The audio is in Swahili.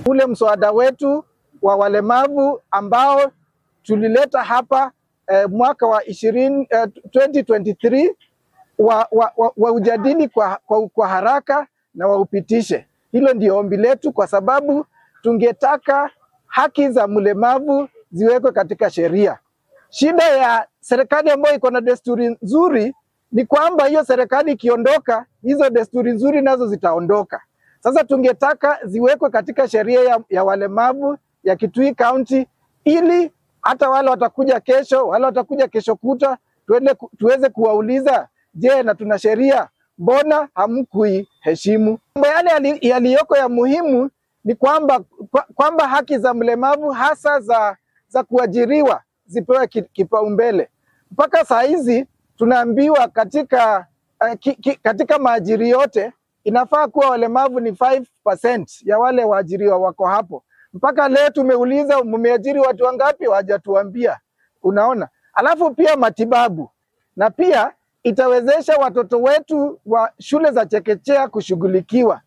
ule mswada wetu wa walemavu ambao tulileta hapa mwaka wa 2023 wa ujadili kwa haraka na waupitishe. Hilo ndio ombi letu, kwa sababu tungetaka haki za mlemavu ziwekwe katika sheria. Shida ya serikali ambayo iko na desturi nzuri ni kwamba hiyo serikali ikiondoka, hizo desturi nzuri nazo zitaondoka. Sasa tungetaka ziwekwe katika sheria ya walemavu ya Kitui County, ili hata wale watakuja kesho, wale watakuja kesho kuta, tuweze kuwauliza, je, na tuna sheria, mbona hamkuiheshimu? Mambo yale yaliyoko ya muhimu ni kwamba haki za mlemavu hasa za kuajiriwa zipewe kipaumbele. Mpaka saa hizi tunaambiwa katika maajiri yote inafaa kuwa walemavu ni 5% ya wale waajiriwa wako hapo. Mpaka leo tumeuliza mmeajiri watu wangapi, hawajatuambia. Unaona? Alafu pia matibabu, na pia itawezesha watoto wetu wa shule za chekechea kushughulikiwa.